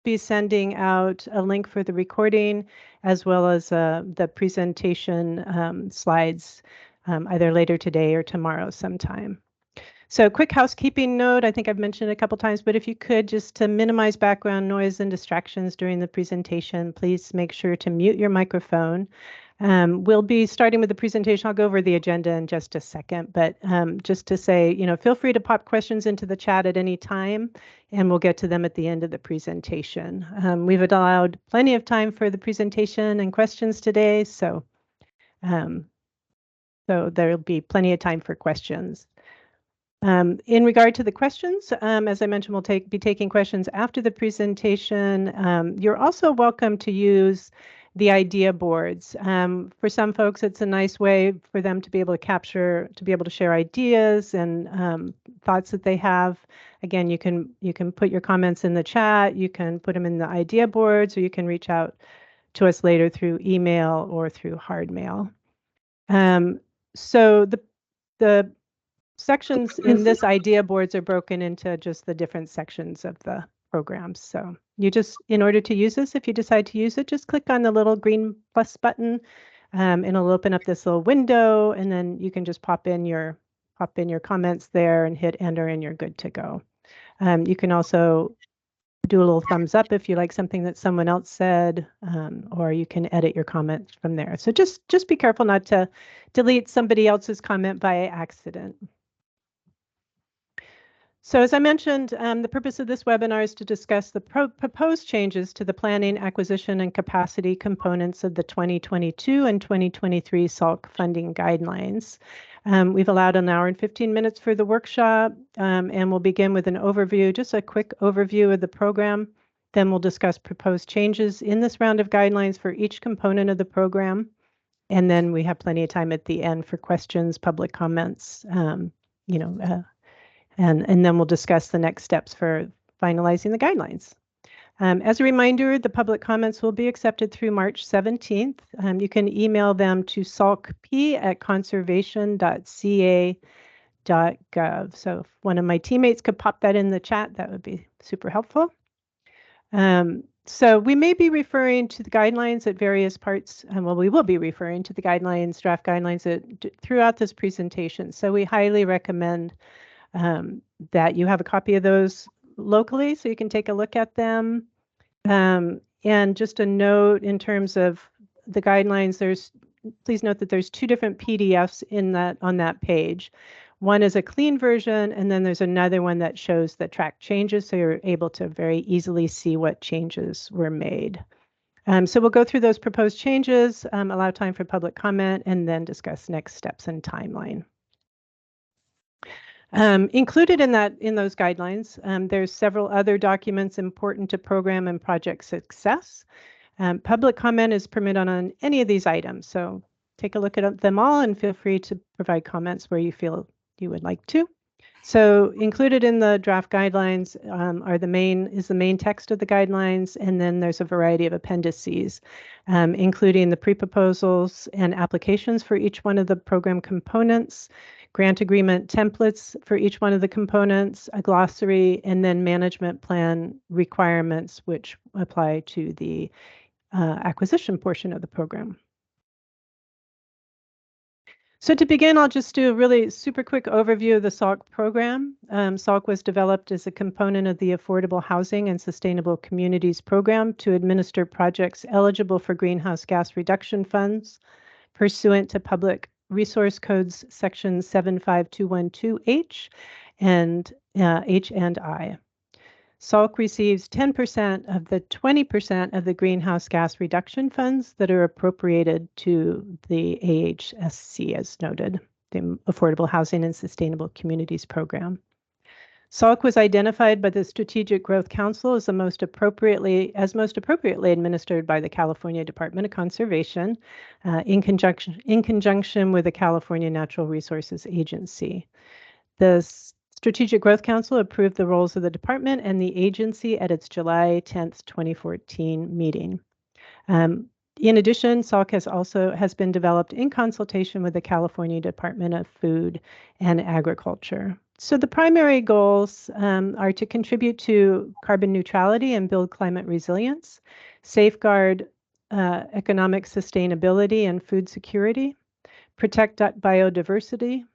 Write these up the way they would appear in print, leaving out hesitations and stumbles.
be sending out a link for the recording as well as the presentation slides either later today or tomorrow sometime. So quick housekeeping note, I think I've mentioned it a couple times, but if you could, just to minimize background noise and distractions during the presentation, please make sure to mute your microphone. We'll be starting with the presentation. I'll go over the agenda in just a second, but just to say, feel free to pop questions into the chat at any time, and we'll get to them at the end of the presentation. We've allowed plenty of time for the presentation and questions today, so there'll be plenty of time for questions. In regard to the questions, as I mentioned, we'll be taking questions after the presentation. You're also welcome to use the idea boards. For some folks, it's a nice way for them to be able to share ideas and thoughts that they have. Again, you can put your comments in the chat, you can put them in the idea boards, or you can reach out to us later through email or through hard mail. So the sections in this idea boards are broken into just the different sections of the programs. So you just, in order to use this, if you decide to use it, just click on the little green plus button and it'll open up this little window, and then you can just pop in your comments there and hit enter and you're good to go. You can also do a little thumbs up if you like something that someone else said, or you can edit your comments from there. So just be careful not to delete somebody else's comment by accident. So as I mentioned, the purpose of this webinar is to discuss the proposed changes to the planning, acquisition, and capacity components of the 2022 and 2023 SALC funding guidelines. We've allowed an hour and 15 minutes for the workshop, and we'll begin with an overview, just a quick overview of the program. Then we'll discuss proposed changes in this round of guidelines for each component of the program. And then we have plenty of time at the end for questions, public comments, and then we'll discuss the next steps for finalizing the guidelines. As a reminder, the public comments will be accepted through March 17th. You can email them to salcp@conservation.ca.gov. So if one of my teammates could pop that in the chat, that would be super helpful. So we may be referring to the guidelines at various parts. Well, we will be referring to the guidelines, draft guidelines throughout this presentation. So we highly recommend that you have a copy of those locally so you can take a look at them. And just a note in terms of the guidelines, please note that there's two different PDFs on that page. One is a clean version, and then there's another one that shows the track changes, so you're able to very easily see what changes were made. So we'll go through those proposed changes, allow time for public comment, and then discuss next steps and timeline. Included in those guidelines, there's several other documents important to program and project success. Public comment is permitted on any of these items, so take a look at them all and feel free to provide comments where you feel you would like to. So included in the draft guidelines is the main text of the guidelines, and then there's a variety of appendices, including the pre-proposals and applications for each one of the program components, grant agreement templates for each one of the components, a glossary, and then management plan requirements, which apply to the acquisition portion of the program. So to begin, I'll just do a really super quick overview of the SALC program. SALC was developed as a component of the Affordable Housing and Sustainable Communities program to administer projects eligible for greenhouse gas reduction funds pursuant to Public Resource Codes Section 75212H and H and I. SALC receives 10% of the 20% of the greenhouse gas reduction funds that are appropriated to the AHSC, as noted, the Affordable Housing and Sustainable Communities program. SALC was identified by the Strategic Growth Council as most appropriately administered by the California Department of Conservation in conjunction with the California Natural Resources Agency. The Strategic Growth Council approved the roles of the department and the agency at its July 10th, 2014 meeting. In addition, SALC has been developed in consultation with the California Department of Food and Agriculture. So the primary goals are to contribute to carbon neutrality and build climate resilience, safeguard economic sustainability and food security, protect biodiversity,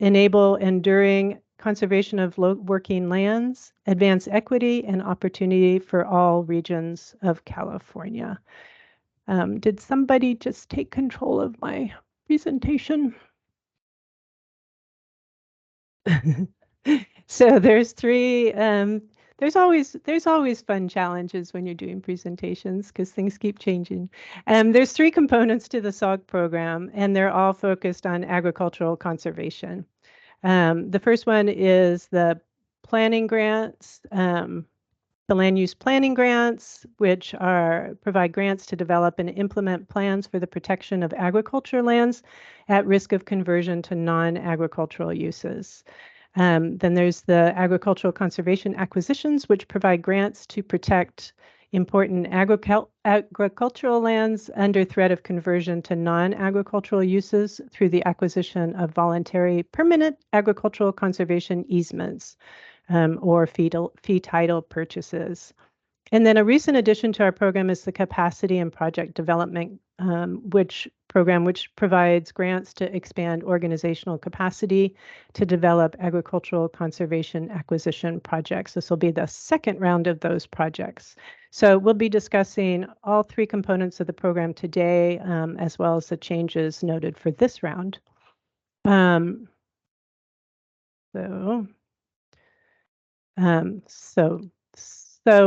enable enduring conservation of working lands, advance equity and opportunity for all regions of California. Did somebody just take control of my presentation? So there's three. There's always fun challenges when you're doing presentations because things keep changing. There's three components to the SALC program, and they're all focused on agricultural conservation. The first one is the planning grants, the land use planning grants, which provide grants to develop and implement plans for the protection of agriculture lands at risk of conversion to non-agricultural uses. Then there's the agricultural conservation acquisitions, which provide grants to protect important agricultural lands under threat of conversion to non-agricultural uses through the acquisition of voluntary permanent agricultural conservation easements or fee title purchases. And then a recent addition to our program is the Capacity and Project Development which provides grants to expand organizational capacity to develop agricultural conservation acquisition projects. This will be the second round of those projects. So we'll be discussing all three components of the program today, as well as the changes noted for this round. So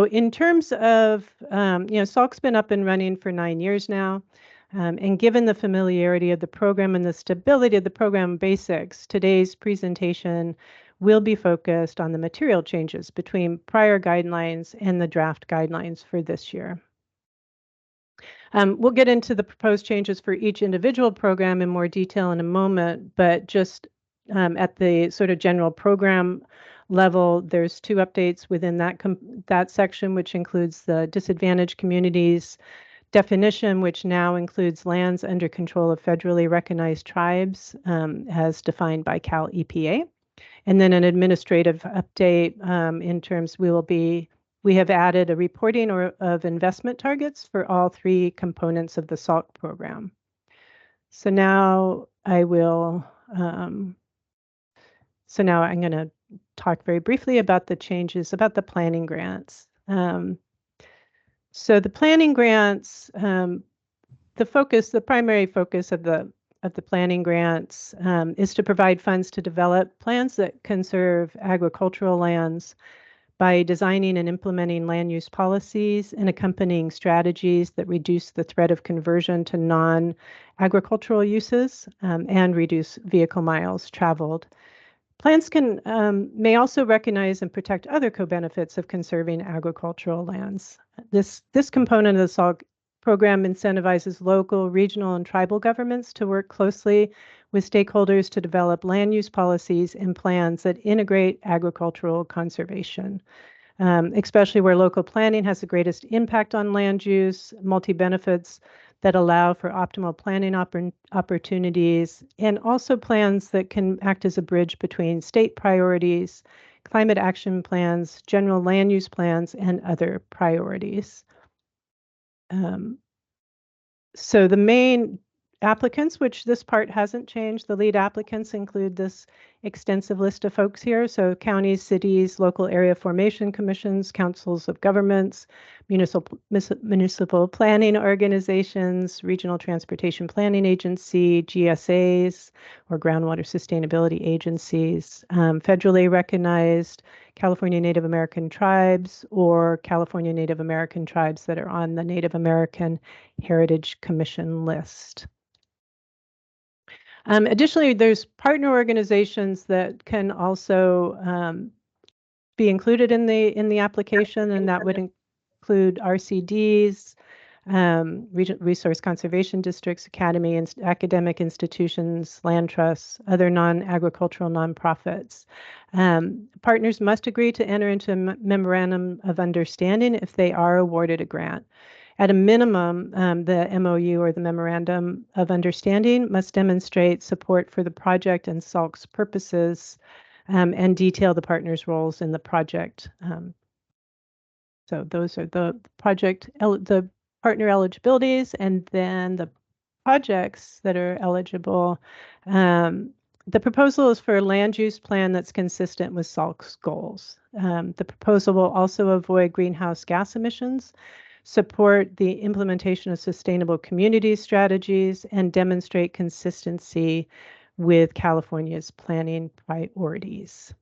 in terms of, SALC's been up and running for 9 years now. And given the familiarity of the program and the stability of the program basics, today's presentation will be focused on the material changes between prior guidelines and the draft guidelines for this year. We'll get into the proposed changes for each individual program in more detail in a moment, but just at the sort of general program level, there's two updates within that section, which includes the disadvantaged communities definition, which now includes lands under control of federally recognized tribes as defined by Cal EPA. And then an administrative update in terms we have added a reporting of investment targets for all three components of the SALC program. So now I'm going to talk very briefly about the changes about the planning grants. So the planning grants, the primary focus of the planning grants is to provide funds to develop plans that conserve agricultural lands by designing and implementing land use policies and accompanying strategies that reduce the threat of conversion to non-agricultural uses and reduce vehicle miles traveled. Plans may also recognize and protect other co-benefits of conserving agricultural lands. This component of the SALC program incentivizes local, regional, and tribal governments to work closely with stakeholders to develop land use policies and plans that integrate agricultural conservation, especially where local planning has the greatest impact on land use, multi-benefits that allow for optimal planning opportunities, and also plans that can act as a bridge between state priorities, climate action plans, general land use plans, and other priorities. So the main applicants, which this part hasn't changed, the lead applicants include this extensive list of folks here. So counties, cities, local area formation commissions, councils of governments, municipal planning organizations, regional transportation planning agency, GSAs, or groundwater sustainability agencies, federally recognized California Native American tribes, or California Native American tribes that are on the Native American Heritage Commission list. Additionally, there's partner organizations that can also be included in the application, and that would include RCDs, resource conservation districts, academic institutions, land trusts, other non-agricultural nonprofits. Partners must agree to enter into a memorandum of understanding if they are awarded a grant. At a minimum, the MOU or the Memorandum of Understanding must demonstrate support for the project and SALC's purposes and detail the partners' roles in the project. So those are the the partner eligibilities, and then the projects that are eligible. The proposal is for a land use plan that's consistent with SALC's goals. The proposal will also avoid greenhouse gas emissions, support the implementation of sustainable community strategies, and demonstrate consistency with California's planning priorities.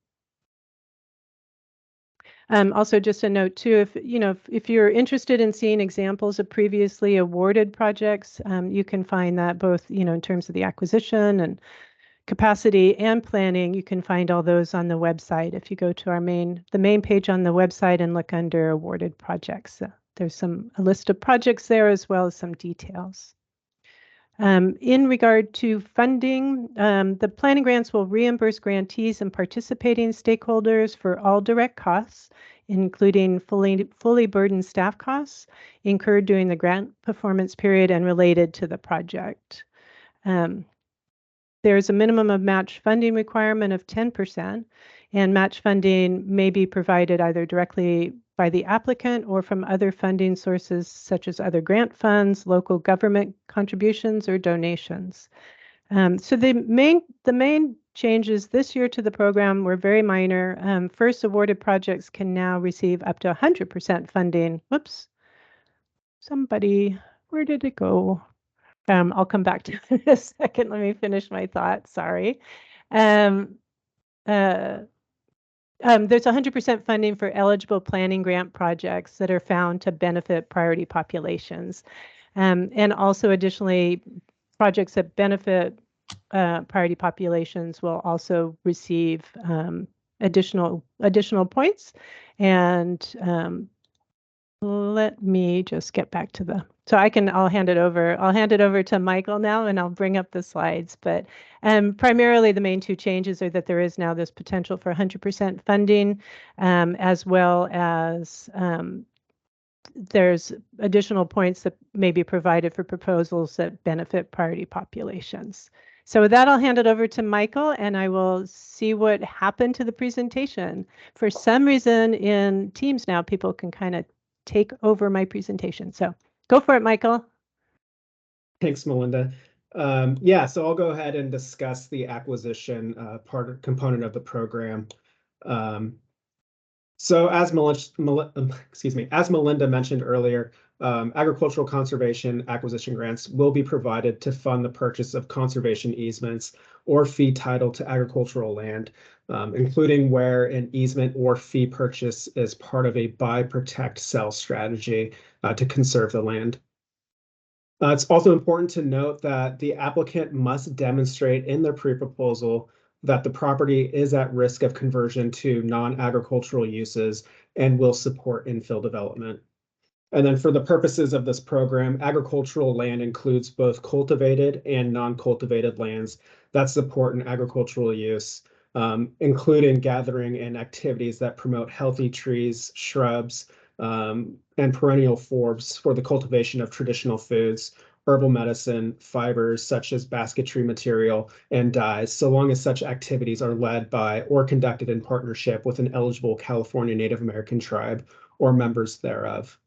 Also, just a note too, if you're interested in seeing examples of previously awarded projects, you can find that both in terms of the acquisition and capacity and planning. You can find all those on the website. If you go to the main page on the website and look under awarded projects, there's a list of projects there as well as some details. In regard to funding, the planning grants will reimburse grantees and participating stakeholders for all direct costs, including fully burdened staff costs incurred during the grant performance period and related to the project. There's a minimum of match funding requirement of 10%, and match funding may be provided either directly by the applicant or from other funding sources such as other grant funds, local government contributions, or donations. So the main changes this year to the program were very minor. First awarded projects can now receive up to 100% funding. Whoops, where did it go? I'll come back to it in a second. Let me finish my thought. Sorry. There's 100% funding for eligible planning grant projects that are found to benefit priority populations. And also additionally, projects that benefit priority populations will also receive additional points. And let me just get back to I'll hand it over to Michael now, and I'll bring up the slides. But primarily the main two changes are that there is now this potential for 100% funding, as well as there's additional points that may be provided for proposals that benefit priority populations. So with that, I'll hand it over to Michael, and I will see what happened to the presentation. For some reason in Teams now, people can kind of take over my presentation. So go for it, Michael. Thanks, Melinda. Yeah, so I'll go ahead and discuss the acquisition component of the program. So as Melinda mentioned earlier, agricultural conservation acquisition grants will be provided to fund the purchase of conservation easements or fee title to agricultural land, including where an easement or fee purchase is part of a buy, protect, sell strategy to conserve the land. It's also important to note that the applicant must demonstrate in their pre-proposal that the property is at risk of conversion to non-agricultural uses and will support infill development. And then for the purposes of this program, agricultural land includes both cultivated and non-cultivated lands that support an agricultural use, including gathering and activities that promote healthy trees, shrubs, and perennial forbs for the cultivation of traditional foods, herbal medicine, fibers such as basketry material, and dyes, so long as such activities are led by or conducted in partnership with an eligible California Native American tribe or members thereof.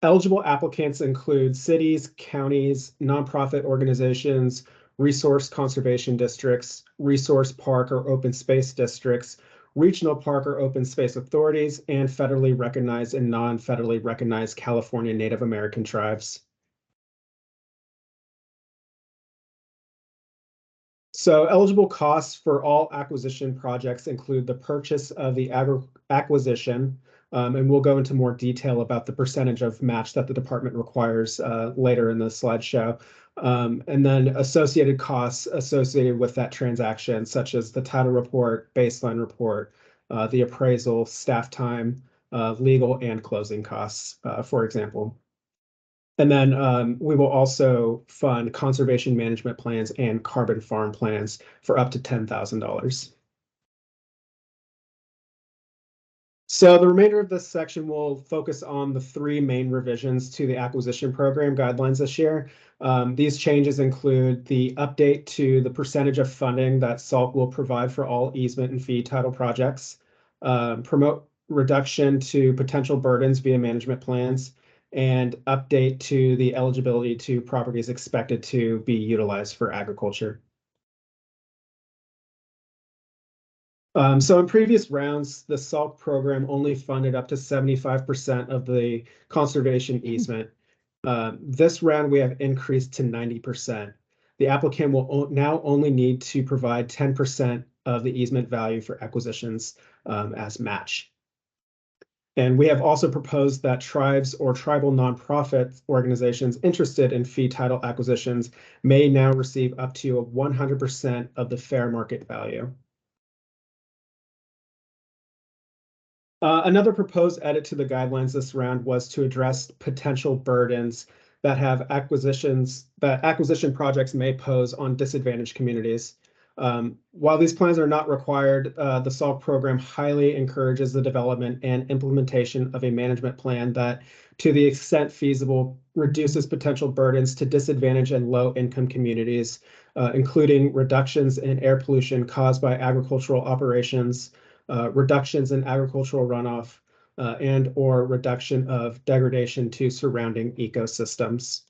Eligible applicants include cities, counties, nonprofit organizations, resource conservation districts, resource park or open space districts, regional park or open space authorities, and federally recognized and non-federally recognized California Native American tribes. So eligible costs for all acquisition projects include the purchase of the acquisition, and we'll go into more detail about the percentage of match that the department requires later in the slideshow. And then associated costs associated with that transaction, such as the title report, baseline report, the appraisal, staff time, legal and closing costs, for example. And then we will also fund conservation management plans and carbon farm plans for up to $10,000. So the remainder of this section will focus on the three main revisions to the acquisition program guidelines this year. These changes include the update to the percentage of funding that SALC will provide for all easement and fee title projects, promote reduction to potential burdens via management plans, and update to the eligibility to properties expected to be utilized for agriculture. So in previous rounds, the SALC program only funded up to 75% of the conservation easement. This round, we have increased to 90%. The applicant will now only need to provide 10% of the easement value for acquisitions as match. And we have also proposed that tribes or tribal nonprofit organizations interested in fee title acquisitions may now receive up to 100% of the fair market value. Another proposed edit to the guidelines this round was to address potential burdens that acquisition projects may pose on disadvantaged communities. While these plans are not required, the SALC program highly encourages the development and implementation of a management plan that, to the extent feasible, reduces potential burdens to disadvantaged and low-income communities, including reductions in air pollution caused by agricultural operations, reductions in agricultural runoff, and or reduction of degradation to surrounding ecosystems.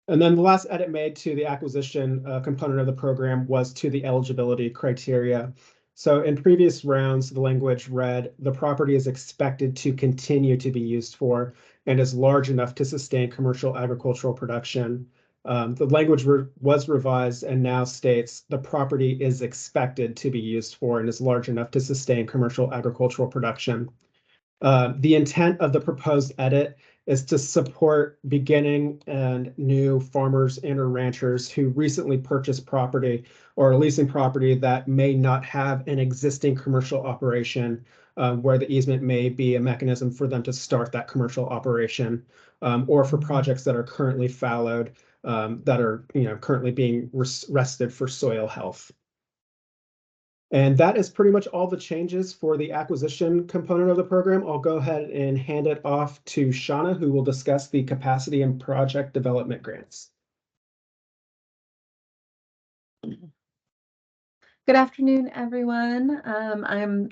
And then the last edit made to the acquisition component of the program was to the eligibility criteria. So in previous rounds, the language read, the property is expected to continue to be used for and is large enough to sustain commercial agricultural production. The language was revised and now states the property is expected to be used for and is large enough to sustain commercial agricultural production. The intent of the proposed edit is to support beginning and new farmers and or ranchers who recently purchased property or leasing property that may not have an existing commercial operation, where the easement may be a mechanism for them to start that commercial operation, or for projects that are currently fallowed, that are currently being rested for soil health. And that is pretty much all the changes for the acquisition component of the program. I'll go ahead and hand it off to Shauna, who will discuss the capacity and project development grants. Good afternoon, everyone. I'm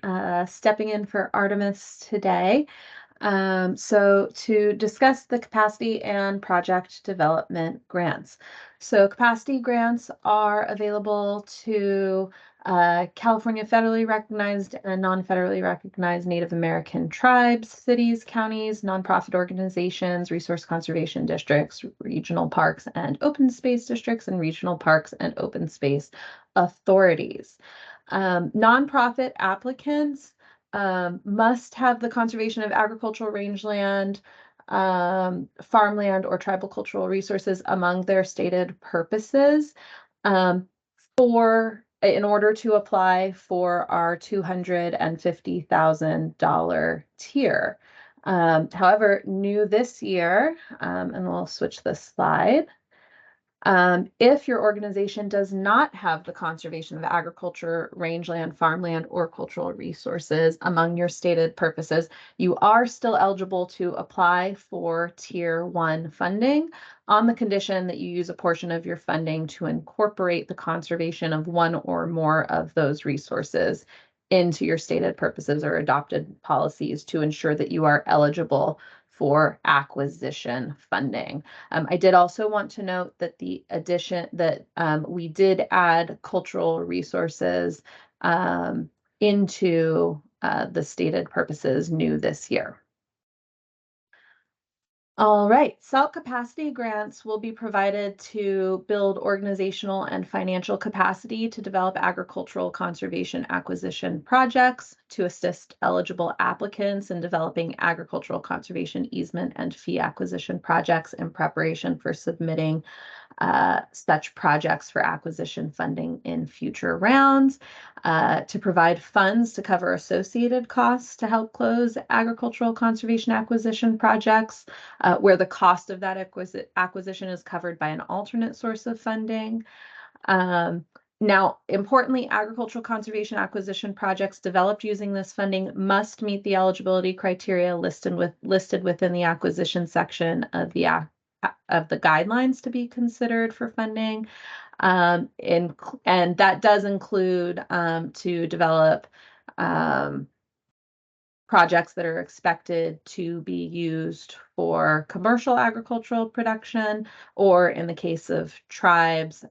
stepping in for Artemis today. So to discuss the capacity and project development grants. So capacity grants are available to California federally recognized and non-federally recognized Native American tribes, cities, counties, nonprofit organizations, resource conservation districts, regional parks and open space districts, and regional parks and open space authorities. Nonprofit applicants must have the conservation of agricultural rangeland, farmland, or tribal cultural resources among their stated purposes in order to apply for our $250,000 tier. However, new this year, and we'll switch this slide. If your organization does not have the conservation of agriculture, rangeland, farmland, or cultural resources among your stated purposes, you are still eligible to apply for Tier 1 funding on the condition that you use a portion of your funding to incorporate the conservation of one or more of those resources into your stated purposes or adopted policies to ensure that you are eligible for acquisition funding. I did also want to note that the addition that we did add cultural resources into the stated purposes new this year. All right, SALC capacity grants will be provided to build organizational and financial capacity to develop agricultural conservation acquisition projects, to assist eligible applicants in developing agricultural conservation easement and fee acquisition projects in preparation for submitting such projects for acquisition funding in future rounds, to provide funds to cover associated costs to help close agricultural conservation acquisition projects, where the cost of that acquisition is covered by an alternate source of funding. Now, importantly, agricultural conservation acquisition projects developed using this funding must meet the eligibility criteria listed within the acquisition section of the guidelines to be considered for funding. And that does include to develop projects that are expected to be used for commercial agricultural production, or in the case of tribes,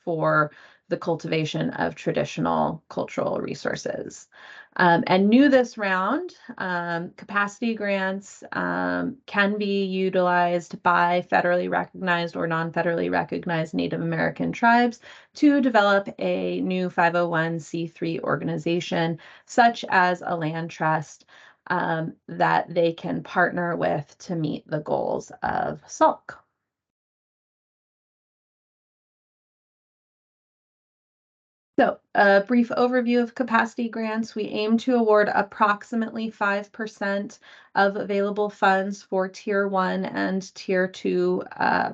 for the cultivation of traditional cultural resources. And new this round, capacity grants can be utilized by federally recognized or non-federally recognized Native American tribes to develop a new 501c3 organization, such as a land trust, that they can partner with to meet the goals of SALC. So a brief overview of capacity grants. We aim to award approximately 5% of available funds for Tier 1 and Tier 2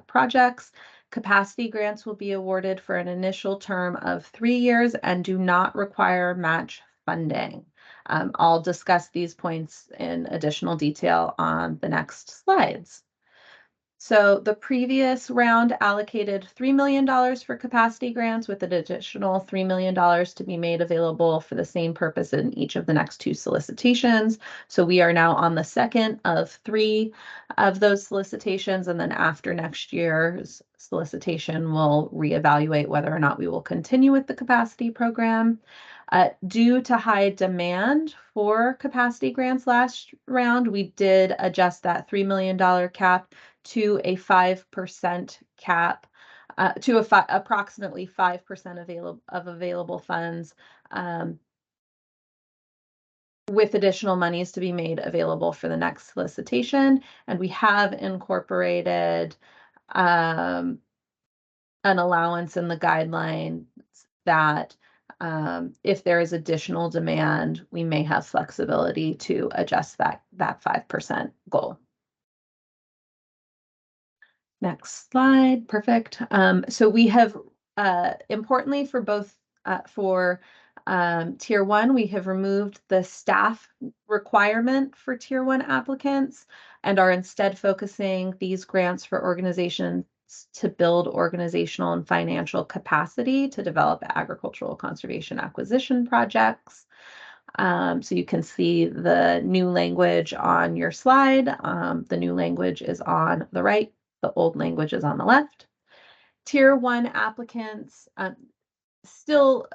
projects. Capacity grants will be awarded for an initial term of 3 years and do not require match funding. I'll discuss these points in additional detail on the next slides. So the previous round allocated $3 million for capacity grants, with an additional $3 million to be made available for the same purpose in each of the next 2 solicitations. So we are now on the second of 3 of those solicitations, and then after next year's solicitation, we'll reevaluate whether or not we will continue with the capacity program. Due to high demand for capacity grants last round, we did adjust that $3 million cap to a 5% cap, to approximately 5% of available funds, with additional monies to be made available for the next solicitation. And we have incorporated an allowance in the guidelines that if there is additional demand, we may have flexibility to adjust that 5% goal. Next slide. Perfect. So we have, importantly for both, for Tier 1, we have removed the staff requirement for Tier 1 applicants and are instead focusing these grants for organizations to build organizational and financial capacity to develop agricultural conservation acquisition projects. So you can see the new language on your slide. The new language is on the right. The old language is on the left. Tier 1 applicants, still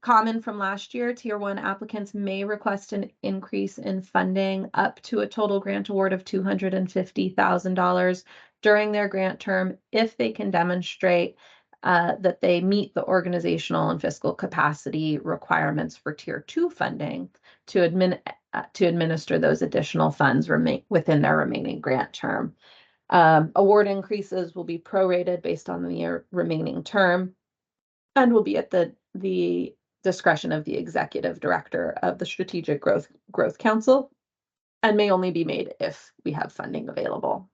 common from last year. Tier 1 applicants may request an increase in funding up to a total grant award of $250,000 during their grant term if they can demonstrate that they meet the organizational and fiscal capacity requirements for Tier 2 funding to administer those additional funds within their remaining grant term. Award increases will be prorated based on the remaining term and will be at the discretion of the executive director of the Strategic Growth Council, and may only be made if we have funding available.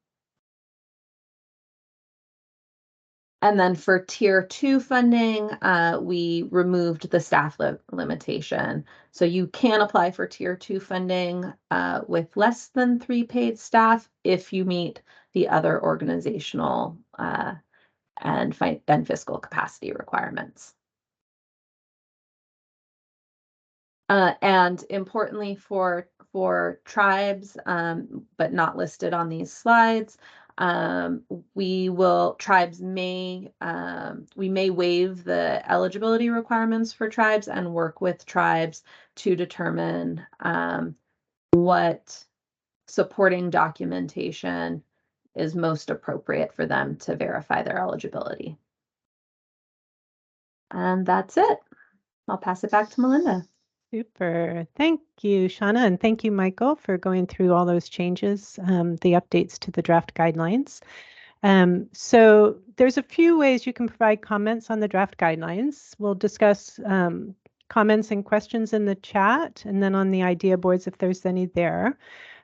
And then for Tier 2 funding, we removed the staff limitation. So you can apply for Tier 2 funding with less than 3 paid staff if you meet the other organizational and fiscal capacity requirements. And importantly for tribes, but not listed on these slides, we may waive the eligibility requirements for tribes and work with tribes to determine what supporting documentation is most appropriate for them to verify their eligibility. And that's it. I'll pass it back to Melinda. Super. Thank you, Shauna, and thank you, Michael, for going through all those changes, the updates to the draft guidelines. So there's a few ways you can provide comments on the draft guidelines. We'll discuss comments and questions in the chat, and then on the idea boards if there's any there.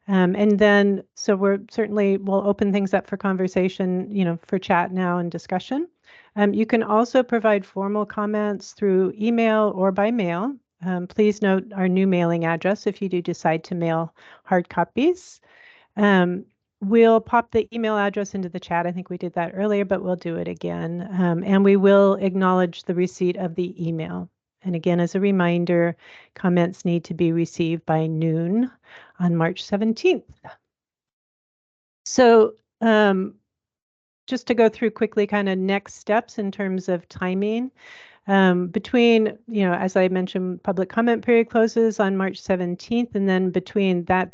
And then, so we'll open things up for conversation, for chat now and discussion. You can also provide formal comments through email or by mail. Please note our new mailing address if you do decide to mail hard copies. We'll pop the email address into the chat. I think we did that earlier, but we'll do it again. And we will acknowledge the receipt of the email. And again, as a reminder, comments need to be received by noon on March 17th. So just to go through quickly kind of next steps in terms of timing. Between, as I mentioned, public comment period closes on March 17th, and then between that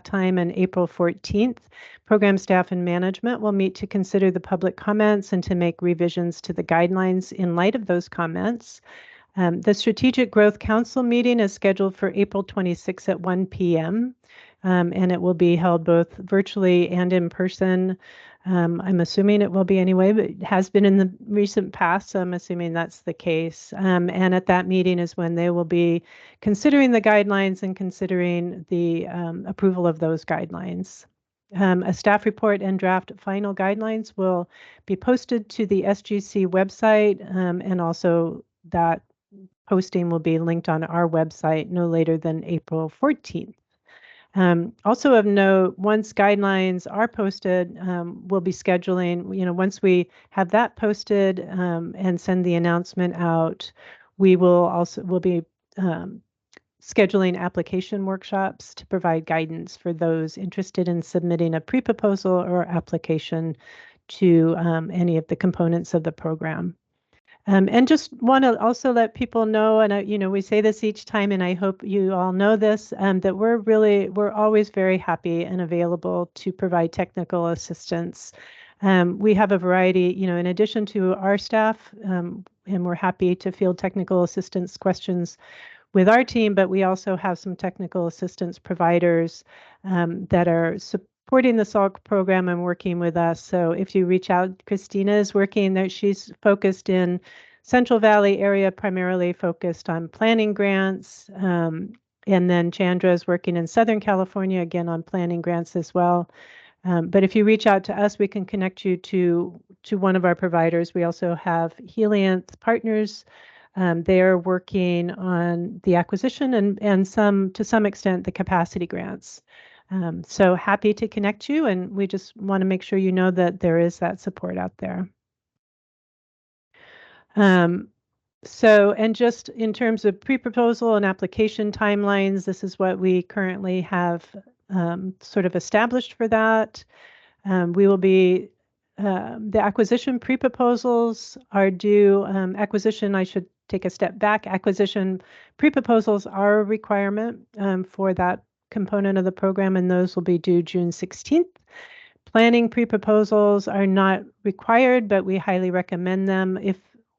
time and April 14th, program staff and management will meet to consider the public comments and to make revisions to the guidelines in light of those comments. The Strategic Growth Council meeting is scheduled for April 26th at 1 p.m., and it will be held both virtually and in person. I'm assuming it will be anyway, but it has been in the recent past, so I'm assuming that's the case. And at that meeting is when they will be considering the guidelines and considering the approval of those guidelines. A staff report and draft final guidelines will be posted to the SGC website, and also that posting will be linked on our website no later than April 14th. Also of note, once guidelines are posted, we'll be scheduling, once we have that posted and send the announcement out, we'll be scheduling application workshops to provide guidance for those interested in submitting a pre-proposal or application to any of the components of the program. And just want to also let people know, and we say this each time, and I hope you all know this, that we're always very happy and available to provide technical assistance. We have a variety, in addition to our staff, and we're happy to field technical assistance questions with our team, but we also have some technical assistance providers that are supporting the SALC program and working with us. So if you reach out, Christina is working there. She's focused in Central Valley area, primarily focused on planning grants. And then Chandra is working in Southern California, again on planning grants as well. But if you reach out to us, we can connect you to one of our providers. We also have Helianth Partners. They are working on the acquisition and to some extent the capacity grants. So happy to connect you, and we just want to make sure you know that there is that support out there. So, and just in terms of pre-proposal and application timelines, this is what we currently have sort of established for that. We will be, the acquisition pre-proposals are due, I should take a step back. Acquisition pre-proposals are a requirement for that component of the program, and those will be due June 16th. Planning pre-proposals are not required, but we highly recommend them,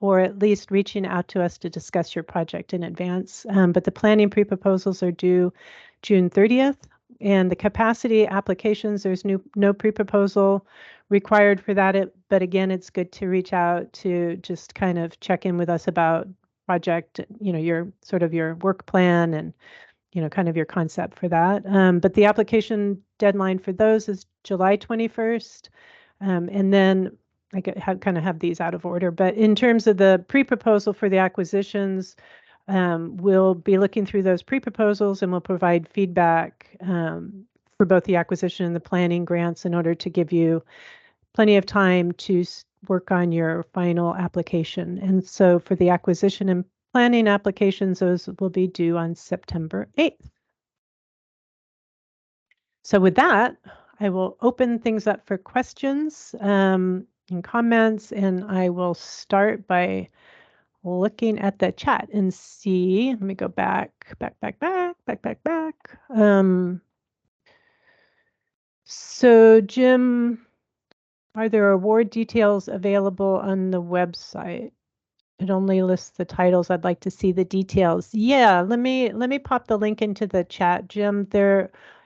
or at least reaching out to us to discuss your project in advance. But the planning pre-proposals are due June 30th, and the capacity applications, there's no pre-proposal required for that. But again, it's good to reach out to just kind of check in with us about project, your sort of your work plan and kind of your concept for that. But the application deadline for those is July 21st. And then I kind of have these out of order, but in terms of the pre-proposal for the acquisitions, we'll be looking through those pre-proposals and we'll provide feedback for both the acquisition and the planning grants in order to give you plenty of time to work on your final application. And so for the acquisition and planning applications, those will be due on September 8th. So with that, I will open things up for questions and comments, and I will start by looking at the chat and see. Let me go back. So Jim, are there award details available on the website? It only lists the titles. I'd like to see the details. Yeah, let me pop the link into the chat, Jim.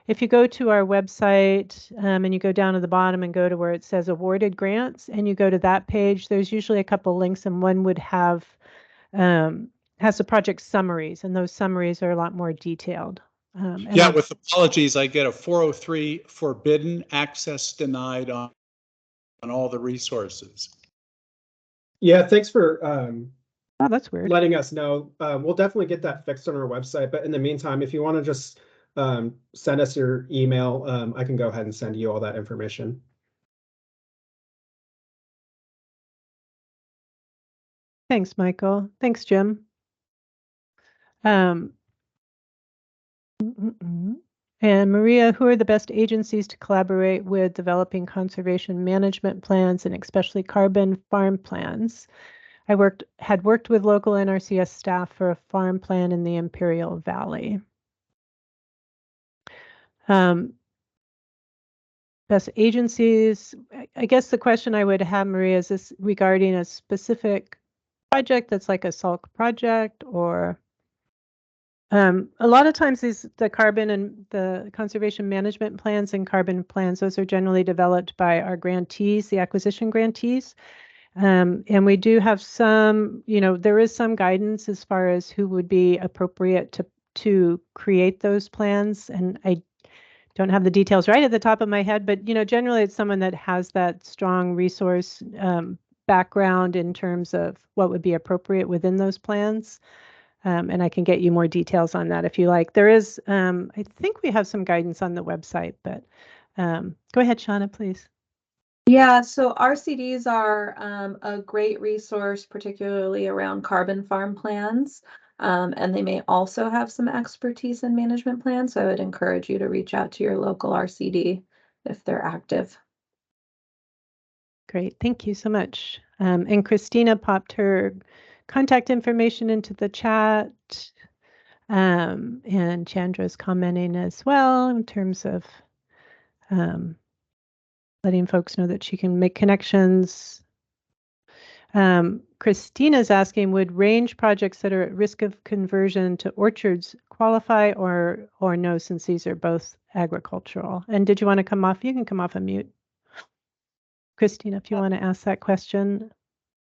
If you go to our website and you go down to the bottom and go to where it says awarded grants, and you go to that page, there's usually a couple links, and one would have has the project summaries, and those summaries are a lot more detailed. Yeah, with apologies, I get a 403 forbidden access denied on all the resources. Yeah, thanks for Oh, that's weird. letting us know. We'll definitely get that fixed on our website. But in the meantime, if you want to just send us your email, I can go ahead and send you all that information. Thanks, Michael. Thanks, Jim. And Maria, who are the best agencies to collaborate with developing conservation management plans and especially carbon farm plans? I had worked with local NRCS staff for a farm plan in the Imperial Valley. Best agencies, I guess the question I would have, Maria, is this regarding a specific project that's like a SALC project, or a lot of times the carbon and the conservation management plans and carbon plans, those are generally developed by our grantees, the acquisition grantees. And we do have some, there is some guidance as far as who would be appropriate to create those plans. And I don't have the details right at the top of my head, but generally it's someone that has that strong resource background in terms of what would be appropriate within those plans. And I can get you more details on that if you like. There is, I think we have some guidance on the website, but go ahead, Shauna, please. Yeah, so RCDs are a great resource, particularly around carbon farm plans. And they may also have some expertise in management plans. So I would encourage you to reach out to your local RCD if they're active. Great, thank you so much. And Christina popped her contact information into the chat. And Chandra's commenting as well in terms of letting folks know that she can make connections. Christina's asking, would range projects that are at risk of conversion to orchards qualify or no, since these are both agricultural? And did you want to come off? You can come off a mute. Christina, if you want to ask that question.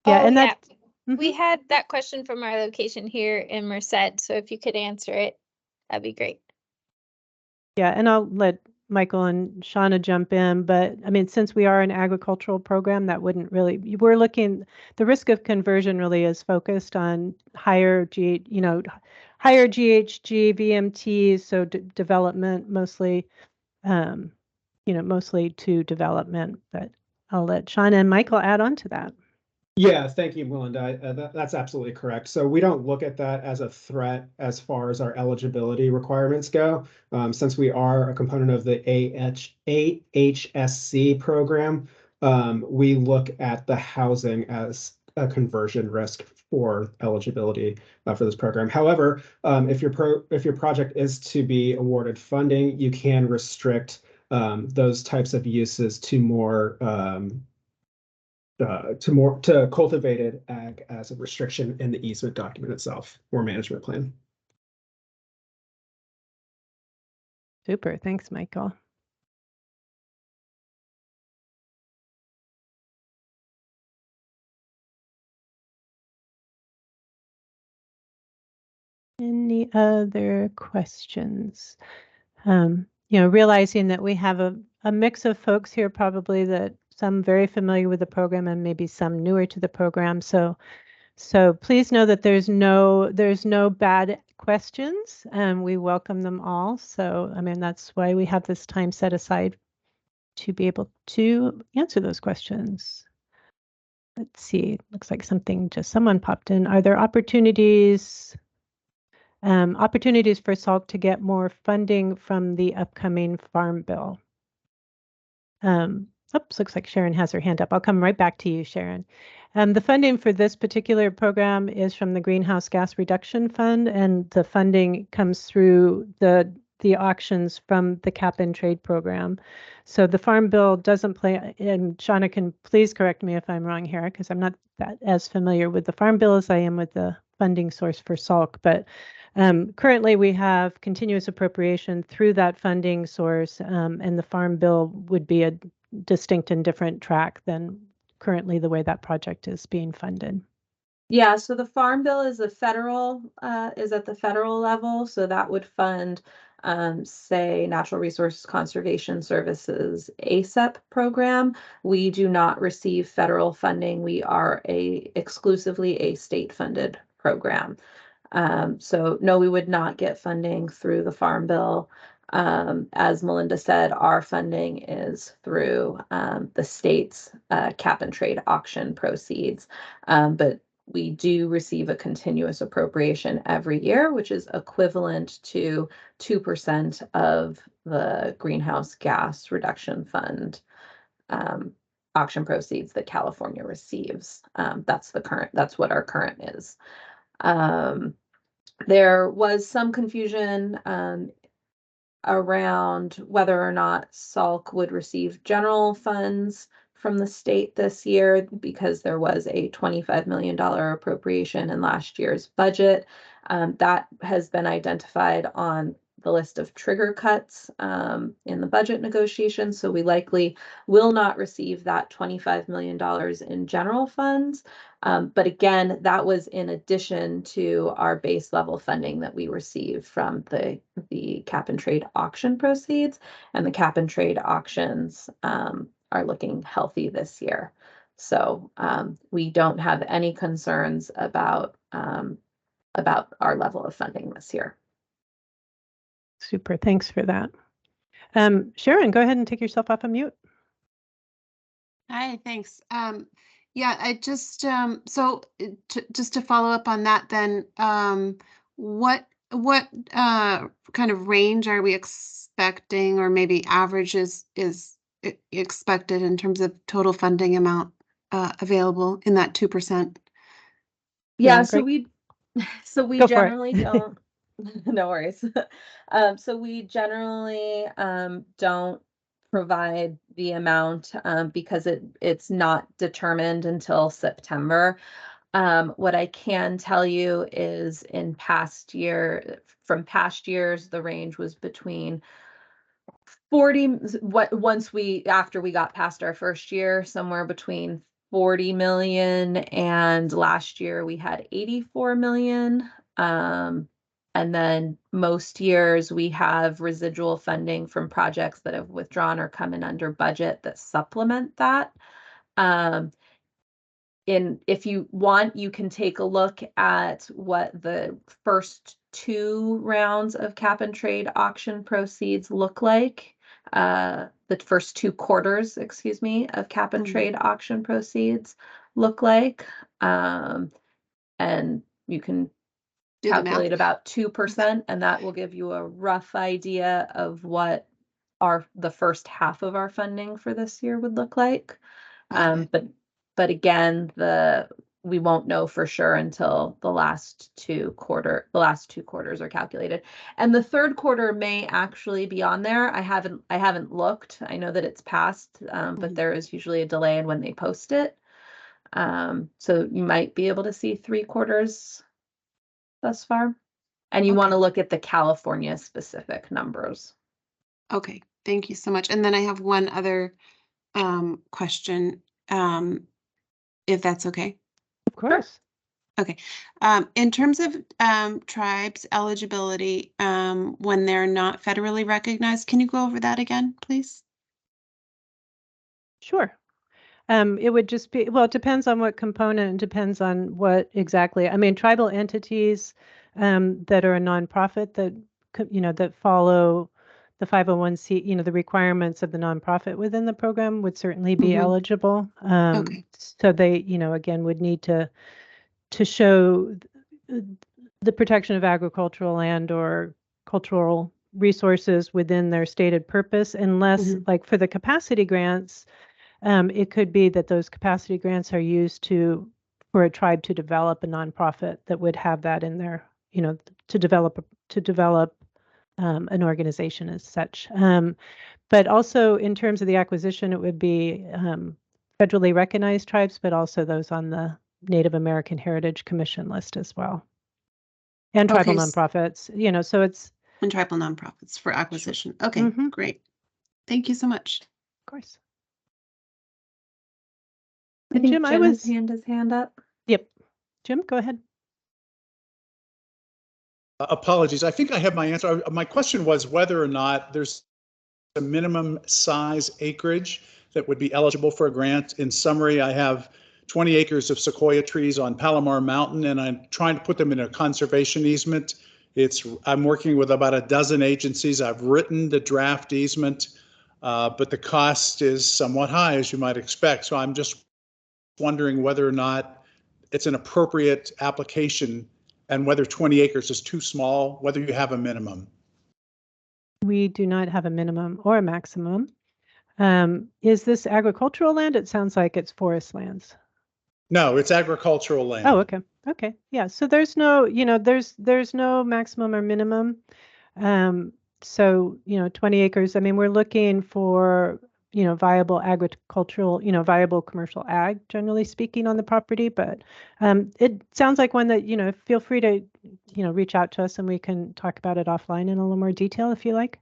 Yeah, and that we had that question from our location here in Merced, so if you could answer it, that'd be great. Yeah, and I'll let Michael and Shauna jump in, but I mean, since we are an agricultural program, that wouldn't really, the risk of conversion really is focused on higher GHG, VMTs, so development mostly, mostly to development, but I'll let Shauna and Michael add on to that. Yeah, thank you, Melinda. That's absolutely correct. So we don't look at that as a threat as far as our eligibility requirements go. Since we are a component of the AHSC program, we look at the housing as a conversion risk for eligibility for this program. However, if your project is to be awarded funding, you can restrict those types of uses to more to cultivated ag as a restriction in the easement document itself or management plan. Super, thanks, Michael. Any other questions? Realizing that we have a mix of folks here, probably that some very familiar with the program and maybe some newer to the program. So please know that there's no bad questions, and we welcome them all. So, I mean, that's why we have this time set aside to be able to answer those questions. Let's see, looks like someone popped in. Are there opportunities for SALC to get more funding from the upcoming Farm Bill? Looks like Sharon has her hand up. I'll come right back to you, Sharon. The funding for this particular program is from the Greenhouse Gas Reduction Fund, and the funding comes through the auctions from the Cap and Trade program. So the Farm Bill doesn't play, and Shauna can please correct me if I'm wrong here, because I'm not that as familiar with the Farm Bill as I am with the funding source for SALC, but currently we have continuous appropriation through that funding source, and the Farm Bill would be a distinct and different track than currently the way that project is being funded. Yeah, so the Farm Bill is at the federal level, so that would fund say Natural Resource Conservation Services ASEP program, we do not receive federal funding. We are exclusively a state-funded program. So no, we would not get funding through the Farm Bill. As Melinda said, our funding is through the state's cap and trade auction proceeds. But we do receive a continuous appropriation every year, which is equivalent to 2% of the Greenhouse Gas Reduction Fund auction proceeds that California receives. That's what our current is. There was some confusion around whether or not SALC would receive general funds from the state this year because there was a $25 million appropriation in last year's budget. That has been identified on the list of trigger cuts in the budget negotiations. So we likely will not receive that $25 million in general funds. But again, that was in addition to our base level funding that we received from the cap and trade auction proceeds, and the cap and trade auctions are looking healthy this year. So we don't have any concerns about our level of funding this year. Super, thanks for that. Sharon, go ahead and take yourself off of mute. Hi, thanks. Yeah, I just just to follow up on that, then what kind of range are we expecting, or maybe averages is expected in terms of total funding amount available in that 2%? Yeah, great. so we Go for it. generally don't. No worries. So we generally don't provide the amount because it's not determined until September. What I can tell you is from past years, the range was between 40, after we got past our first year, somewhere between 40 million, and last year we had 84 million. And then most years we have residual funding from projects that have withdrawn or come in under budget that supplement that. If you want, you can take a look at what the first 2 rounds of cap and trade auction proceeds look like. The first 2 quarters, excuse me, of cap and trade auction proceeds look like. And you can calculate about 2%, and that will give you a rough idea of what the first half of our funding for this year would look like. But again, we won't know for sure until the last two quarters are calculated. And the third quarter may actually be on there. I haven't looked. I know that it's passed, but there is usually a delay in when they post it. So you might be able to see 3 quarters thus far. And you want to look at the California specific numbers. Okay, thank you so much. And then I have one other question, if that's okay. Of course. Okay. In terms of tribes eligibility, when they're not federally recognized, can you go over that again, please? Sure. It would just be, well, it depends on what component, and depends on what exactly. I mean, tribal entities that are a nonprofit that follow the 501c, the requirements of the nonprofit within the program would certainly be eligible. So they, again, would need to show the protection of agricultural land or cultural resources within their stated purpose, unless, like for the capacity grants, it could be that those capacity grants are used for a tribe to develop a nonprofit that would have that in there, to develop an organization as such. But also in terms of the acquisition, it would be federally recognized tribes, but also those on the Native American Heritage Commission list as well. And tribal nonprofits, so it's. And tribal nonprofits for acquisition. Okay, great. Thank you so much. Of course. I think Jim has his hand up. Yep. Jim, go ahead. Apologies. I think I have my answer. My question was whether or not there's a minimum size acreage that would be eligible for a grant. In summary, I have 20 acres of sequoia trees on Palomar Mountain, and I'm trying to put them in a conservation easement. I'm working with about a dozen agencies. I've written the draft easement, but the cost is somewhat high, as you might expect. So I'm just wondering whether or not it's an appropriate application and whether 20 acres is too small, whether you have a minimum. We do not have a minimum or a maximum. Is this agricultural land? It sounds like it's forest lands. No, it's agricultural land. Oh, okay. Okay. Yeah. So there's no, there's no maximum or minimum. So, 20 acres, I mean, we're looking for, viable agricultural, viable commercial ag, generally speaking, on the property. But it sounds like one that, feel free to, reach out to us and we can talk about it offline in a little more detail if you like.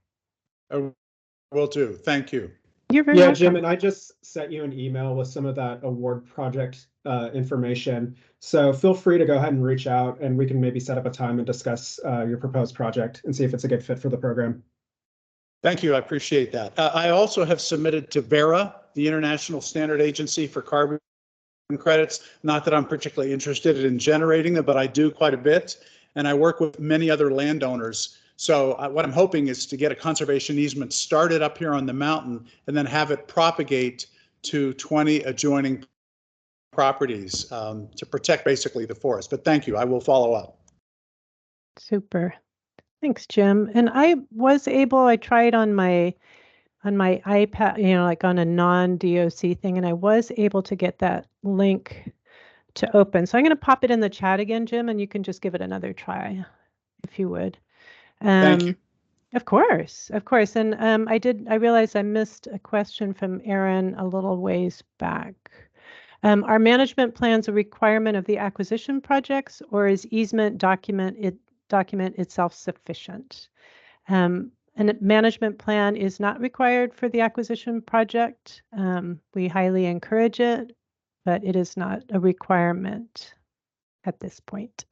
Will do. Thank you. You're very welcome. Jim, and I just sent you an email with some of that award project information. So feel free to go ahead and reach out and we can maybe set up a time and discuss your proposed project and see if it's a good fit for the program. Thank you. I appreciate that. I also have submitted to VERA, the International Standard Agency for Carbon Credits. Not that I'm particularly interested in generating them, but I do quite a bit. And I work with many other landowners. So what I'm hoping is to get a conservation easement started up here on the mountain and then have it propagate to 20 adjoining properties to protect basically the forest. But thank you. I will follow up. Super. Thanks, Jim. And I tried on my iPad, like on a non-DOC thing, and I was able to get that link to open. So I'm going to pop it in the chat again, Jim, and you can just give it another try if you would. Thank you. Of course, of course. And I realized I missed a question from Aaron a little ways back. Are management plans a requirement of the acquisition projects, or is easement document itself sufficient? And a management plan is not required for the acquisition project. We highly encourage it, but it is not a requirement at this point.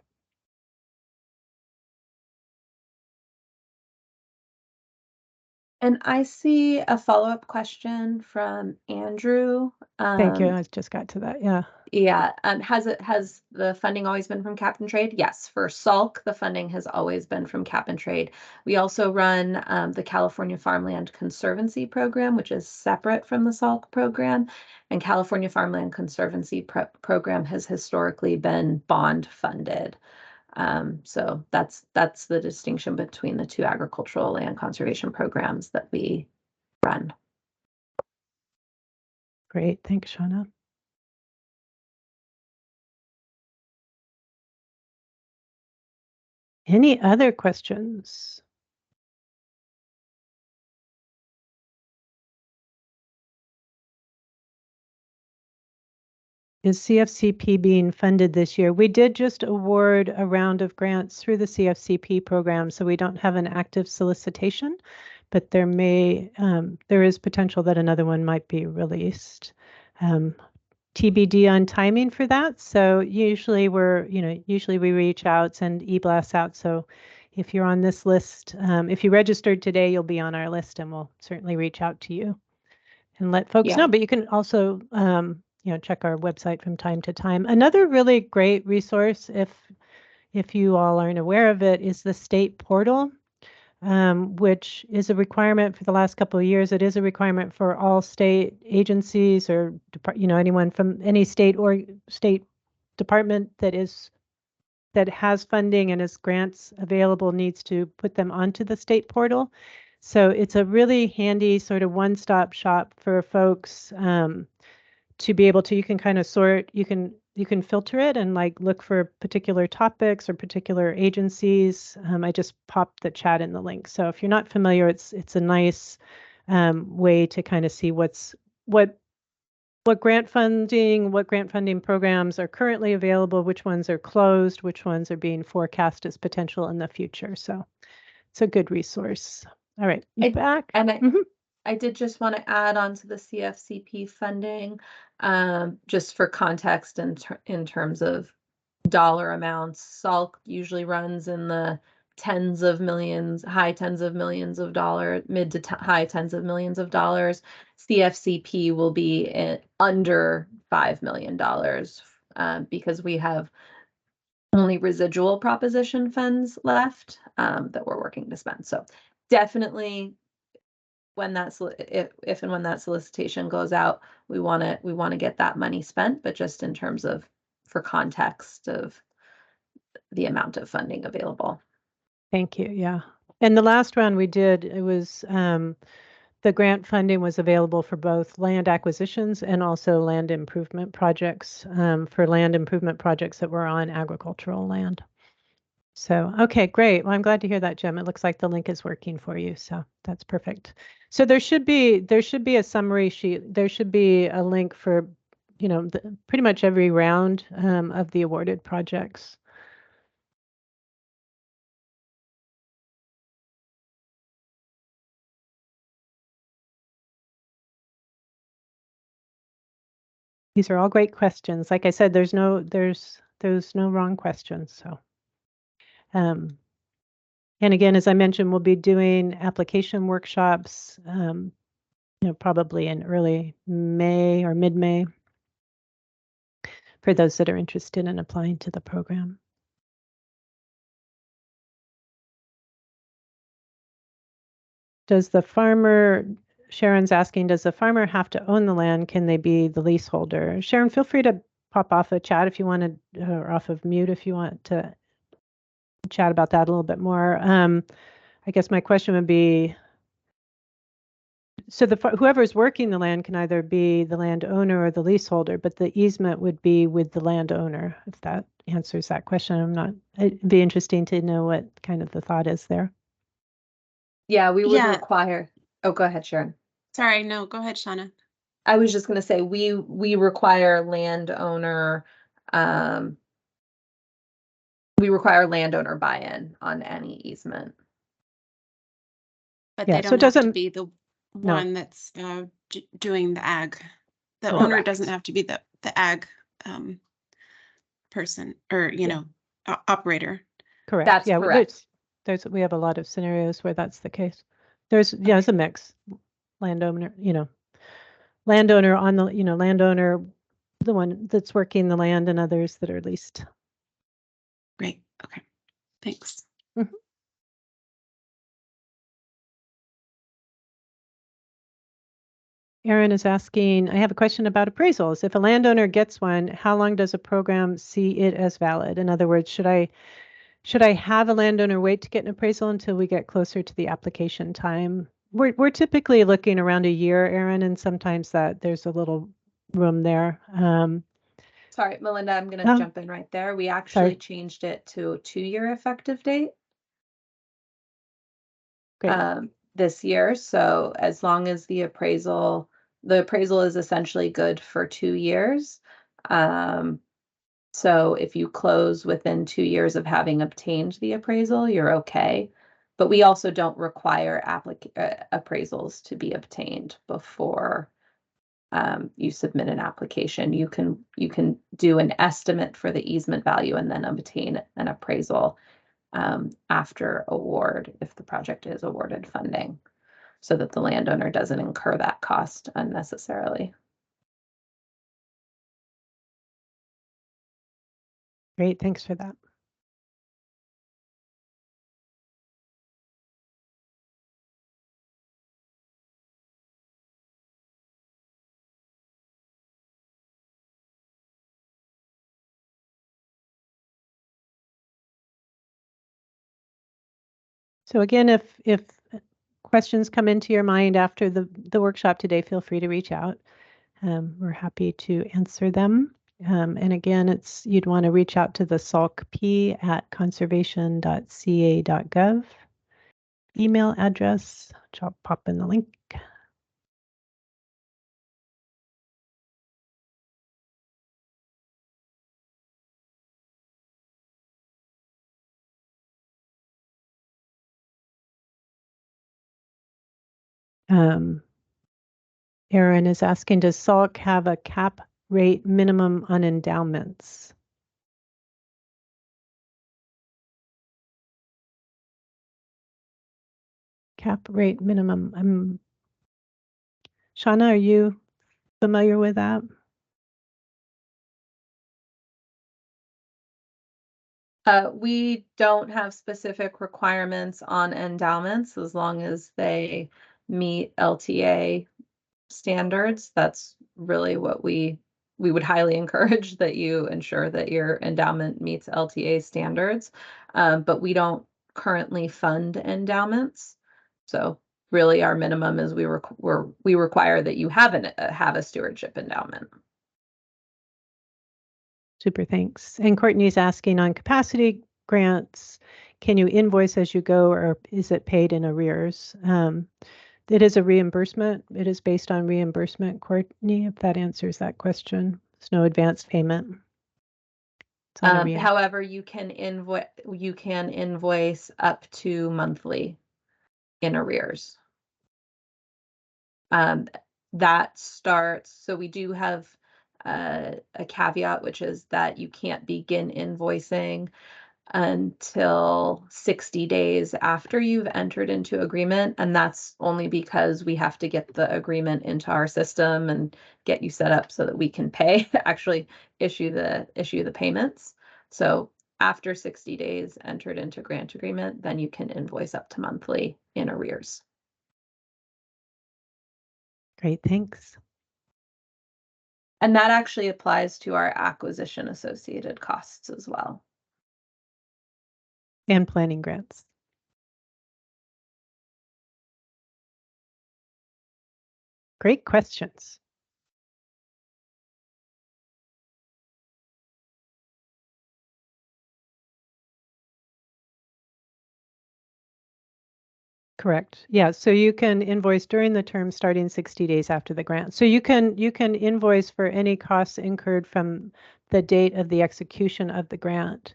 And I see a follow-up question from Andrew. Thank you. I just got to that. Yeah. Yeah. Has the funding always been from Cap and Trade? Yes. For SALC, the funding has always been from Cap and Trade. We also run the California Farmland Conservancy Program, which is separate from the SALC program. And California Farmland Conservancy program has historically been bond funded. So that's the distinction between the two agricultural land conservation programs that we run. Great. Thanks, Shauna. Any other questions? Is CFCP being funded this year? We did just award a round of grants through the CFCP program, so we don't have an active solicitation, but there is potential that another one might be released. TBD on timing for that. So usually we reach out, send e-blasts out. So if you're on this list, if you registered today, you'll be on our list and we'll certainly reach out to you and let folks know. But you can also, check our website from time to time. Another really great resource, if you all aren't aware of it, is the state portal, which is a requirement for the last couple of years. It is a requirement for all state agencies or anyone from any state or state department that has funding and has grants available needs to put them onto the state portal. So it's a really handy sort of one-stop shop for folks to be able to, you can kind of sort, you can filter it and like look for particular topics or particular agencies. I just popped the chat in the link. So if you're not familiar, it's a nice way to kind of see what grant funding programs are currently available, which ones are closed, which ones are being forecast as potential in the future. So it's a good resource. All right, back. And I did just want to add on to the CFCP funding, just for context in terms of dollar amounts. SALC usually runs in the tens of millions, high tens of millions of dollars, mid to high tens of millions of dollars. CFCP will be under $5 million because we have only residual proposition funds left that we're working to spend. So definitely when that's if and when that solicitation goes out, we want to get that money spent, but just in terms of for context of the amount of funding available. Thank you. Yeah. And the last round we did, it was the grant funding was available for both land acquisitions and also land improvement projects for land improvement projects that were on agricultural land. So, okay, great. Well, I'm glad to hear that, Jim. It looks like the link is working for you. So that's perfect. So there should be a summary sheet. There should be a link for, pretty much every round of the awarded projects. These are all great questions. Like I said, there's no wrong questions. So, and again, as I mentioned, we'll be doing application workshops, probably in early May or mid-May for those that are interested in applying to the program. Sharon's asking, does the farmer have to own the land? Can they be the leaseholder? Sharon, feel free to pop off a chat if you wanted, or off of mute if you want to chat about that a little bit more. I guess my question would be, so whoever's working the land can either be the landowner or the leaseholder, but the easement would be with the landowner, if that answers that question. It'd be interesting to know what kind of the thought is there. Yeah, we would require, oh, go ahead, Sharon. Sorry, no, go ahead, Shauna. I was just going to say, we require landowner, buy-in on any easement. But Yeah, they so it don't have to doesn't- be the one that's doing the ag. The Correct. owner doesn't have to be the ag person or, operator. Correct. That's yeah, correct. We have a lot of scenarios where that's the case. It's a mix. Landowner, landowner on the, landowner, the one that's working the land, and others that are leased. Great. Okay. Thanks. Mm-hmm. Aaron is asking, I have a question about appraisals. If a landowner gets one, how long does a program see it as valid? In other words, should I have a landowner wait to get an appraisal until we get closer to the application time? We're typically looking around a year, Aaron, and sometimes there's a little room there. Sorry, Melinda, I'm going to jump in right there. We actually changed it to a 2-year effective date. Great. This year. So as long as the appraisal is essentially good for 2 years. So if you close within 2 years of having obtained the appraisal, you're okay. But we also don't require appraisals to be obtained before you submit an application. You can do an estimate for the easement value and then obtain an appraisal after award if the project is awarded funding, so that the landowner doesn't incur that cost unnecessarily. Great, thanks for that. So again, if questions come into your mind after the workshop today, feel free to reach out. We're happy to answer them. And again, you'd want to reach out to the salcp@conservation.ca.gov email address, which I'll pop in the link. Aaron is asking, does SALC have a cap rate minimum on endowments? Cap rate minimum. Shauna, are you familiar with that? We don't have specific requirements on endowments as long as they meet LTA standards. That's really what we would highly encourage, that you ensure that your endowment meets LTA standards. But we don't currently fund endowments. So really our minimum is we require that you have a stewardship endowment. Super, thanks. And Courtney's asking on capacity grants, can you invoice as you go, or is it paid in arrears? It is a reimbursement. It is based on reimbursement, Courtney, if that answers that question. There's no advance payment. However, you can invoice up to monthly in arrears. That starts, so we do have a caveat, which is that you can't begin invoicing until 60 days after you've entered into agreement. And that's only because we have to get the agreement into our system and get you set up so that we can pay, actually issue the payments. So after 60 days entered into grant agreement, then you can invoice up to monthly in arrears. Great, thanks. And that actually applies to our acquisition associated costs as well. And planning grants. Great questions. Correct. Yeah, so you can invoice during the term starting 60 days after the grant. So you can invoice for any costs incurred from the date of the execution of the grant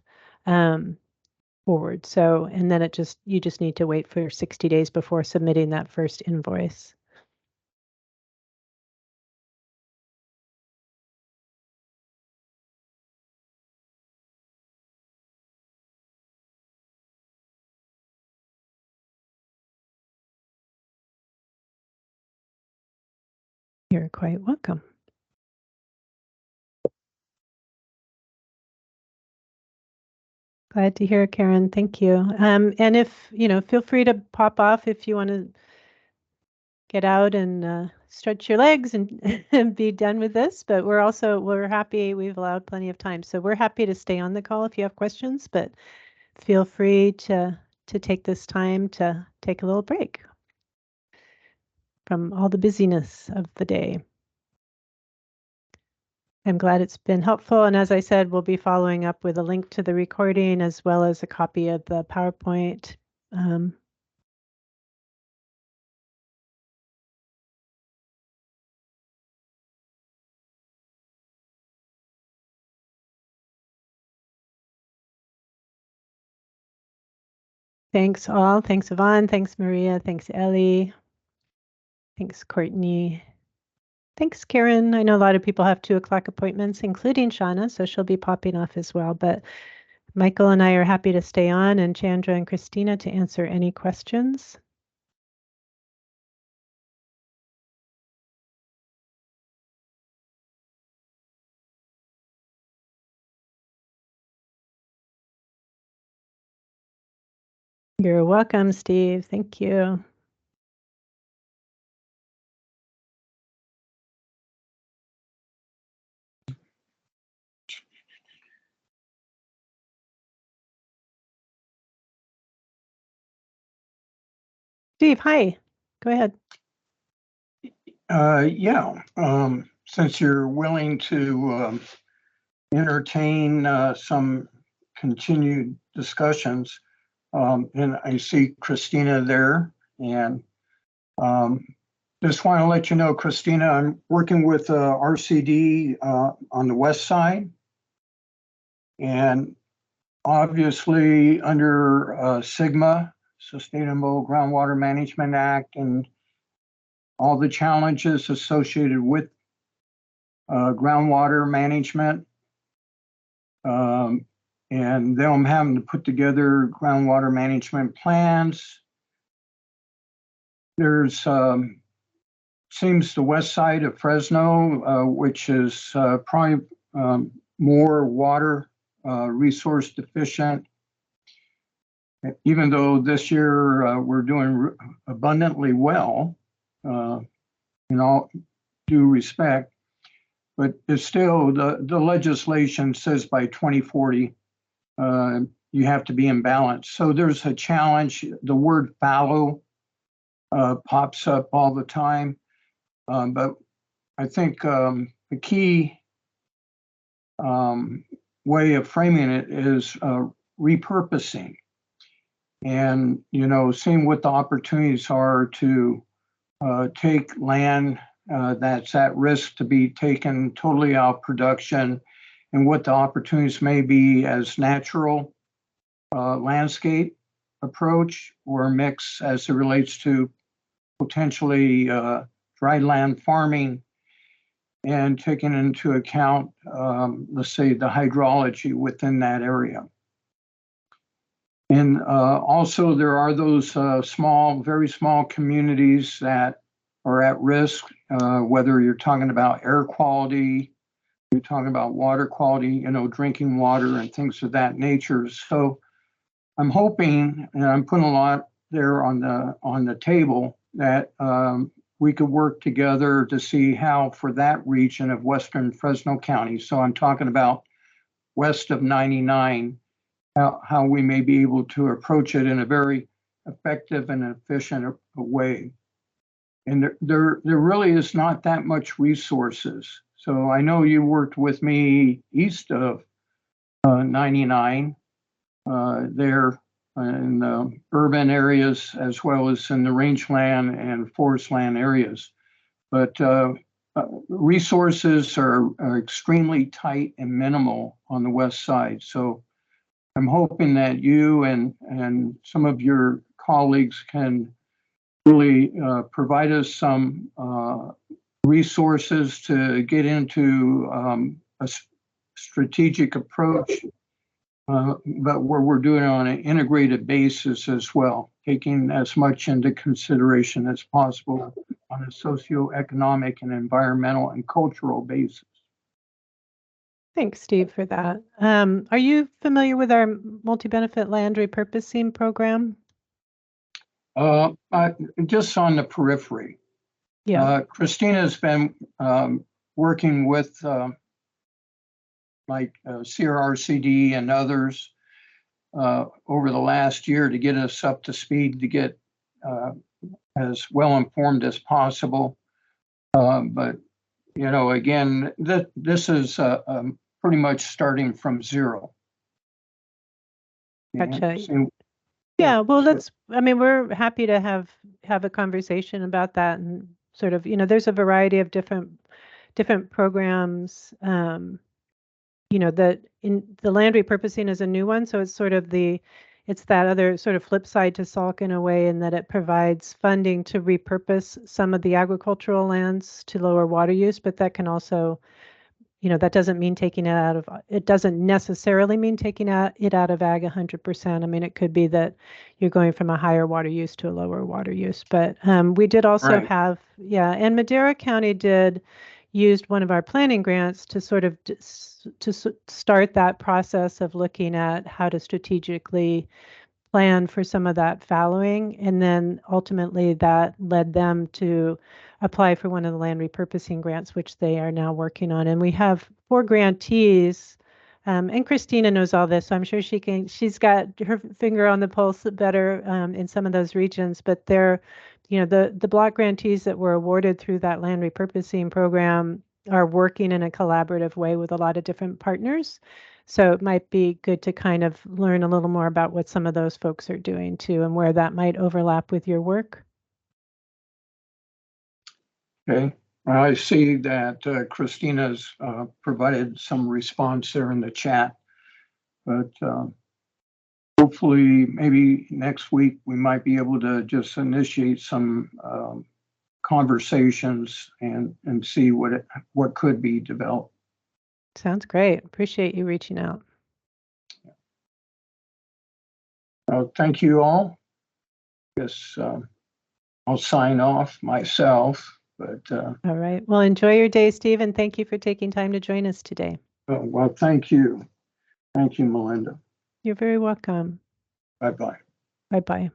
forward. So, and then you just need to wait for 60 days before submitting that first invoice. You're quite welcome. Glad to hear, Karen. Thank you. And if, feel free to pop off if you want to get out and stretch your legs and be done with this. But we're happy. We've allowed plenty of time. So we're happy to stay on the call if you have questions, but feel free to take this time to take a little break from all the busyness of the day. I'm glad it's been helpful. And as I said, we'll be following up with a link to the recording as well as a copy of the PowerPoint. Thanks all. Thanks, Yvonne. Thanks, Maria. Thanks, Ellie. Thanks, Courtney. Thanks, Karen. I know a lot of people have 2 o'clock appointments, including Shauna, so she'll be popping off as well. But Michael and I are happy to stay on, and Chandra and Christina to answer any questions. You're welcome, Steve. Thank you. Steve, hi. Go ahead. Since you're willing to entertain some continued discussions, and I see Christina there, and just want to let you know, Christina, I'm working with RCD on the west side, and obviously under SGMA, Sustainable Groundwater Management Act, and all the challenges associated with groundwater management. And then I'm having to put together groundwater management plans. there's seems the west side of Fresno, which is probably more water resource deficient. Even though this year we're doing abundantly well, in all due respect, but it's still the legislation says by 2040 you have to be in balance. So there's a challenge. The word fallow pops up all the time, but I think the key way of framing it is repurposing. And, you know, seeing what the opportunities are to take land that's at risk to be taken totally out of production, and what the opportunities may be as natural landscape approach or mix as it relates to potentially dry land farming, and taking into account, let's say, the hydrology within that area. And also there are those small, very small communities that are at risk, whether you're talking about air quality, you're talking about water quality, you know, drinking water and things of that nature. So I'm hoping, and I'm putting a lot there on the table, that we could work together to see how for that region of Western Fresno County, so I'm talking about west of 99, how we may be able to approach it in a very effective and efficient way. And there really is not that much resources. So I know you worked with me east of 99 there in the urban areas as well as in the rangeland and forest land areas. But resources are extremely tight and minimal on the west side. So I'm hoping that you and some of your colleagues can really provide us some resources to get into a strategic approach, but where we're doing it on an integrated basis as well, taking as much into consideration as possible on a socioeconomic and environmental and cultural basis. Thanks, Steve, for that. Are you familiar with our multi-benefit land repurposing program? Just on the periphery. Yeah. Christina's been working with like CRRCD and others over the last year to get us up to speed, to get as well informed as possible. But you know, again, this is pretty much starting from zero. Gotcha. So, yeah, well, we're happy to have a conversation about that, and sort of, you know, there's a variety of different programs. You know, that in the land repurposing is a new one, so it's sort of it's that other sort of flip side to SALC in a way, in that it provides funding to repurpose some of the agricultural lands to lower water use, but that can also, you know, that doesn't mean taking it doesn't necessarily mean taking it out of ag 100%. I mean, it could be that you're going from a higher water use to a lower water use. But we did also have, and Madera County used one of our planning grants to sort of to start that process of looking at how to strategically plan for some of that fallowing. And then ultimately that led them to apply for one of the land repurposing grants, which they are now working on. And we have 4 grantees, and Christina knows all this, so I'm sure she's got her finger on the pulse better in some of those regions. But they're, you know, the block grantees that were awarded through that land repurposing program are working in a collaborative way with a lot of different partners. So it might be good to kind of learn a little more about what some of those folks are doing too, and where that might overlap with your work. Okay, I see that Christina's provided some response there in the chat, but hopefully maybe next week we might be able to just initiate some conversations and see what could be developed. Sounds great. Appreciate you reaching out. Thank you all. Yes. I'll sign off myself, but All right. Well, enjoy your day, Steve, and thank you for taking time to join us today. well, thank you. Thank you, Melinda. You're very welcome. Bye-bye. Bye-bye.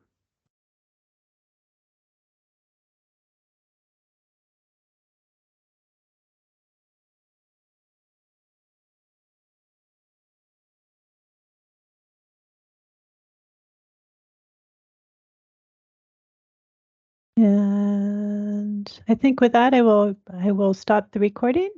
And I think with that, I will stop the recording.